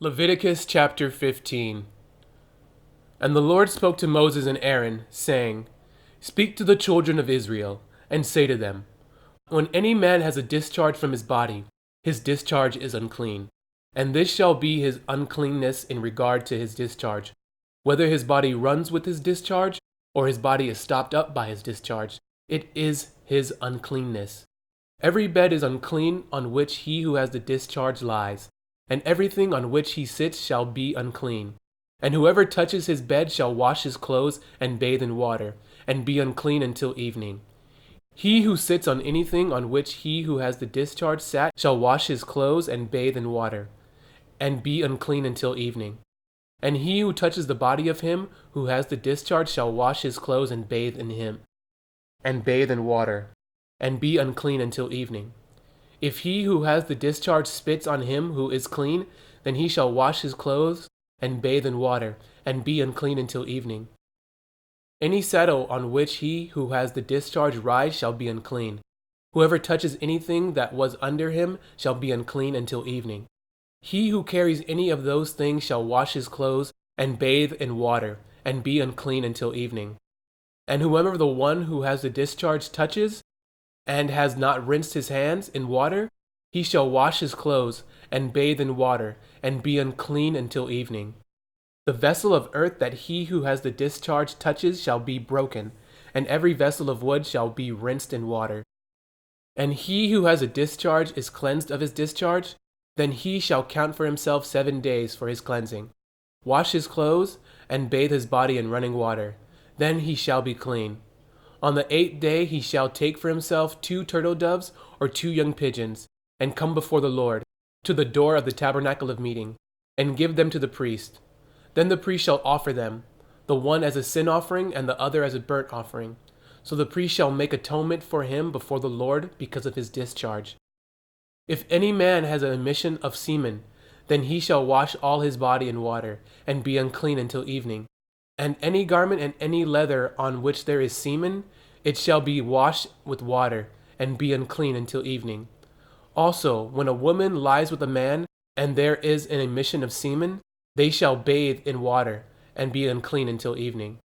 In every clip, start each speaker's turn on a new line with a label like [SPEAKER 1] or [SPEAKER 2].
[SPEAKER 1] Leviticus chapter 15. And the Lord spoke to Moses and Aaron, saying, Speak to the children of Israel, and say to them, When any man has a discharge from his body, his discharge is unclean. And this shall be his uncleanness in regard to his discharge, whether his body runs with his discharge, or his body is stopped up by his discharge. It is his uncleanness. Every bed is unclean on which he who has the discharge lies, and everything on which he sits shall be unclean. And whoever touches his bed shall wash his clothes and bathe in water, and be unclean until evening. He who sits on anything on which he who has the discharge sat shall wash his clothes and bathe in water, and be unclean until evening. And he who touches the body of him who has the discharge shall wash his clothes and bathe in him, and bathe in water, and be unclean until evening. If he who has the discharge spits on him who is clean, then he shall wash his clothes and bathe in water, and be unclean until evening. Any saddle on which he who has the discharge rides shall be unclean. Whoever touches anything that was under him shall be unclean until evening. He who carries any of those things shall wash his clothes and bathe in water, and be unclean until evening. And whoever the one who has the discharge touches, and has not rinsed his hands in water, he shall wash his clothes, and bathe in water, and be unclean until evening. The vessel of earth that he who has the discharge touches shall be broken, and every vessel of wood shall be rinsed in water. And he who has a discharge is cleansed of his discharge, then he shall count for himself 7 days for his cleansing. Wash his clothes, and bathe his body in running water, then he shall be clean. On the 8th day he shall take for himself 2 turtle doves or 2 young pigeons, and come before the Lord, to the door of the tabernacle of meeting, and give them to the priest. Then the priest shall offer them, the one as a sin offering and the other as a burnt offering. So the priest shall make atonement for him before the Lord because of his discharge. If any man has an emission of semen, then he shall wash all his body in water, and be unclean until evening. And any garment and any leather on which there is semen, it shall be washed with water, and be unclean until evening. Also, when a woman lies with a man, and there is an emission of semen, they shall bathe in water, and be unclean until evening.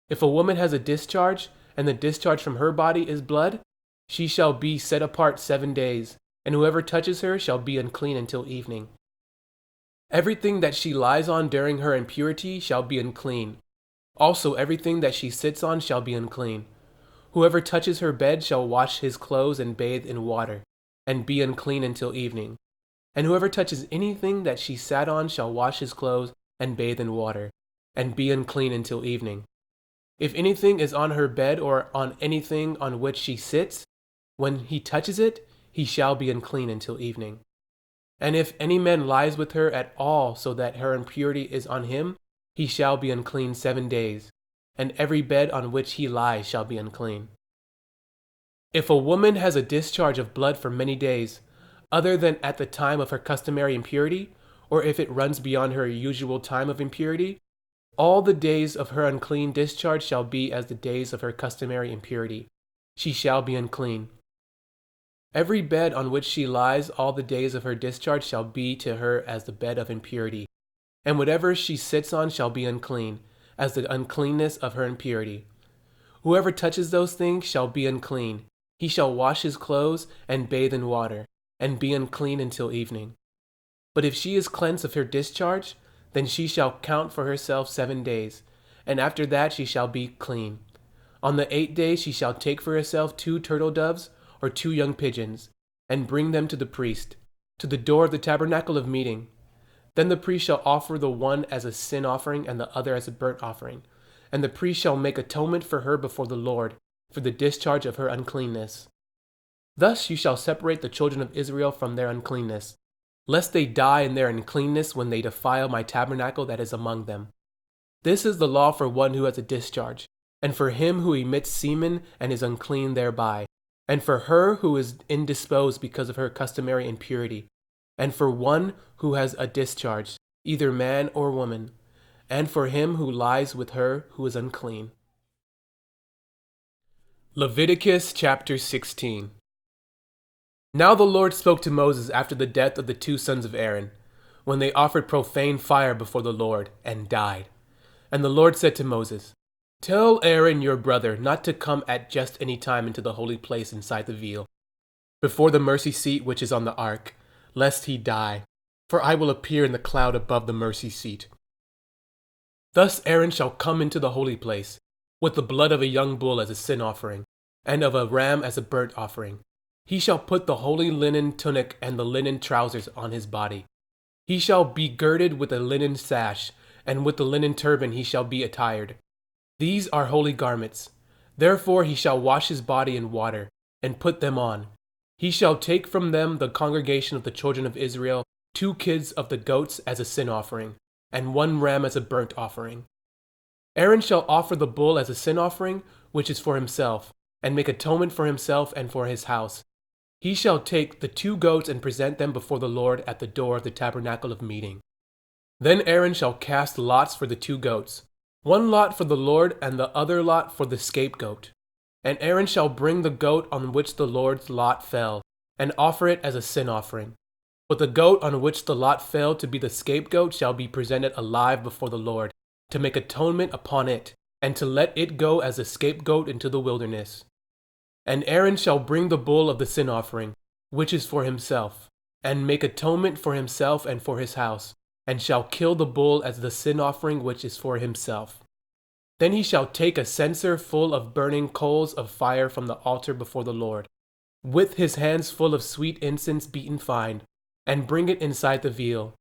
[SPEAKER 1] If a woman has a discharge, and the discharge from her body is blood, she shall be set apart 7 days, and whoever touches her shall be unclean until evening. Everything that she lies on during her impurity shall be unclean. Also everything that she sits on shall be unclean. Whoever touches her bed shall wash his clothes and bathe in water, and be unclean until evening. And whoever touches anything that she sat on shall wash his clothes and bathe in water, and be unclean until evening. If anything is on her bed or on anything on which she sits, when he touches it, he shall be unclean until evening. And if any man lies with her at all so that her impurity is on him, he shall be unclean 7 days, and every bed on which he lies shall be unclean. If a woman has a discharge of blood for many days, other than at the time of her customary impurity, or if it runs beyond her usual time of impurity, all the days of her unclean discharge shall be as the days of her customary impurity. She shall be unclean. Every bed on which she lies all the days of her discharge shall be to her as the bed of impurity, and whatever she sits on shall be unclean, as the uncleanness of her impurity. Whoever touches those things shall be unclean. He shall wash his clothes and bathe in water, and be unclean until evening. But if she is cleansed of her discharge, then she shall count for herself 7 days, and after that she shall be clean. On the 8th day she shall take for herself 2 turtle doves or 2 young pigeons, and bring them to the priest, to the door of the tabernacle of meeting. Then the priest shall offer the one as a sin offering and the other as a burnt offering, and the priest shall make atonement for her before the Lord, for the discharge of her uncleanness. Thus you shall separate the children of Israel from their uncleanness, lest they die in their uncleanness when they defile my tabernacle that is among them. This is the law for one who has a discharge, and for him who emits semen and is unclean thereby, and for her who is indisposed because of her customary impurity, and for one who has a discharge, either man or woman, and for him who lies with her who is unclean. Leviticus chapter 16. Now the Lord spoke to Moses after the death of the 2 sons of Aaron. when they offered profane fire before the Lord, and died. And the Lord said to Moses, "Tell Aaron your brother not to come at just any time into the holy place inside the veil, before the mercy seat which is on the ark, lest he die, for I will appear in the cloud above the mercy seat. Thus Aaron shall come into the holy place, with the blood of a young bull as a sin offering, and of a ram as a burnt offering. He shall put the holy linen tunic and the linen trousers on his body. He shall be girded with a linen sash, and with the linen turban he shall be attired. These are holy garments. Therefore he shall wash his body in water, and put them on. He shall take from them the congregation of the children of Israel 2 kids of the goats as a sin offering, and 1 ram as a burnt offering. Aaron shall offer the bull as a sin offering, which is for himself, and make atonement for himself and for his house. He shall take the 2 goats and present them before the Lord at the door of the tabernacle of meeting. Then Aaron shall cast lots for the 2 goats, 1 lot for the Lord and the other lot for the scapegoat. And Aaron shall bring the goat on which the Lord's lot fell, and offer it as a sin offering. But the goat on which the lot fell to be the scapegoat shall be presented alive before the Lord, to make atonement upon it, and to let it go as a scapegoat into the wilderness. And Aaron shall bring the bull of the sin offering, which is for himself, and make atonement for himself and for his house, and shall kill the bull as the sin offering which is for himself. Then he shall take a censer full of burning coals of fire from the altar before the Lord, with his hands full of sweet incense beaten fine, and bring it inside the veil.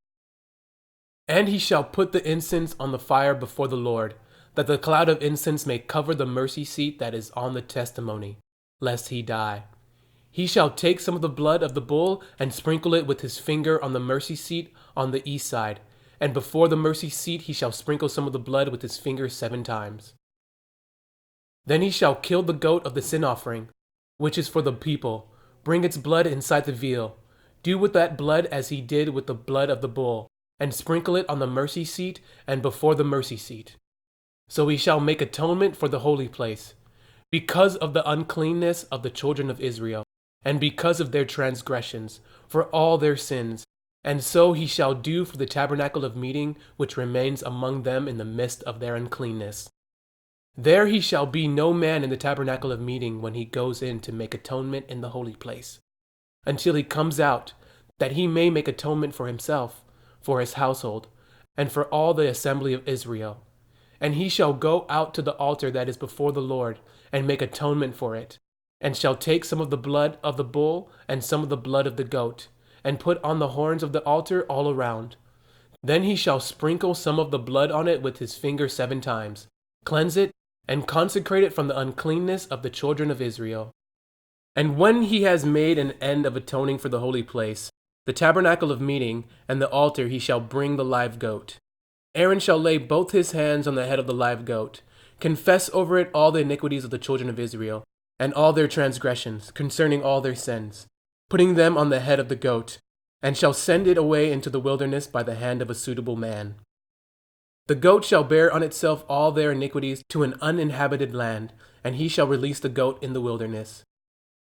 [SPEAKER 1] And he shall put the incense on the fire before the Lord, that the cloud of incense may cover the mercy seat that is on the testimony, lest he die. He shall take some of the blood of the bull and sprinkle it with his finger on the mercy seat on the east side, and before the mercy seat he shall sprinkle some of the blood with his finger 7 times. Then he shall kill the goat of the sin offering, which is for the people, bring its blood inside the veil, do with that blood as he did with the blood of the bull, and sprinkle it on the mercy seat and before the mercy seat. So he shall make atonement for the holy place, because of the uncleanness of the children of Israel, and because of their transgressions, for all their sins. And so he shall do for the tabernacle of meeting, which remains among them in the midst of their uncleanness. There he shall be no man in the tabernacle of meeting when he goes in to make atonement in the holy place, until he comes out, that he may make atonement for himself, for his household, and for all the assembly of Israel. And he shall go out to the altar that is before the Lord, and make atonement for it, and shall take some of the blood of the bull and some of the blood of the goat, and put on the horns of the altar all around. Then he shall sprinkle some of the blood on it with his finger 7 times, cleanse it, and consecrate it from the uncleanness of the children of Israel. And when he has made an end of atoning for the holy place, the tabernacle of meeting, and the altar, he shall bring the live goat. Aaron shall lay both his hands on the head of the live goat, confess over it all the iniquities of the children of Israel, and all their transgressions, concerning all their sins, putting them on the head of the goat, and shall send it away into the wilderness by the hand of a suitable man. The goat shall bear on itself all their iniquities to an uninhabited land, and he shall release the goat in the wilderness.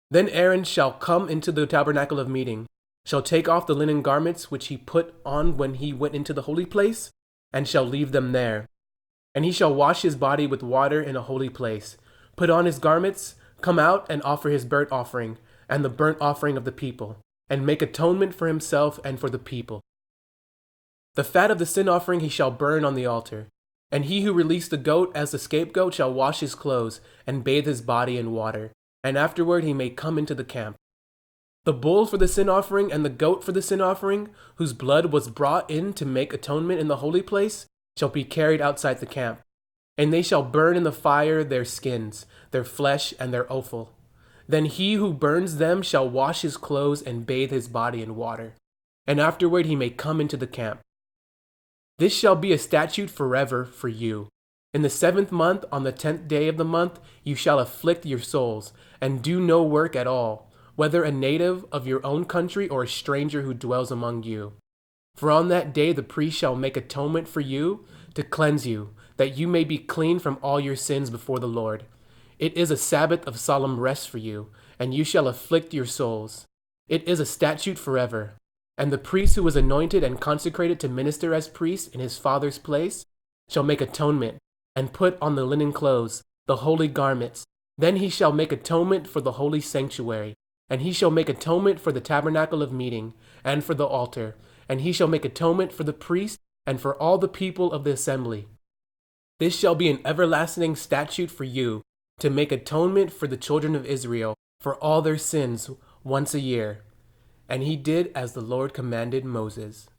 [SPEAKER 1] Then Aaron shall come into the tabernacle of meeting, shall take off the linen garments which he put on when he went into the holy place, and shall leave them there. And he shall wash his body with water in a holy place, put on his garments, come out and offer his burnt offering, and the burnt offering of the people, and make atonement for himself and for the people. The fat of the sin offering he shall burn on the altar, and he who released the goat as the scapegoat shall wash his clothes, and bathe his body in water, and afterward he may come into the camp. The bull for the sin offering and the goat for the sin offering, whose blood was brought in to make atonement in the holy place, shall be carried outside the camp, and they shall burn in the fire their skins, their flesh, and their offal. Then he who burns them shall wash his clothes and bathe his body in water, and afterward he may come into the camp. This shall be a statute forever for you. In the 7th month, on the 10th day of the month, you shall afflict your souls, and do no work at all, whether a native of your own country or a stranger who dwells among you. For on that day the priest shall make atonement for you, to cleanse you, that you may be clean from all your sins before the Lord. It is a Sabbath of solemn rest for you, and you shall afflict your souls. It is a statute forever. And the priest who was anointed and consecrated to minister as priest in his father's place shall make atonement, and put on the linen clothes, the holy garments. Then he shall make atonement for the holy sanctuary, and he shall make atonement for the tabernacle of meeting, and for the altar, and he shall make atonement for the priest, and for all the people of the assembly. This shall be an everlasting statute for you, to make atonement for the children of Israel for all their sins once a year. And he did as the Lord commanded Moses.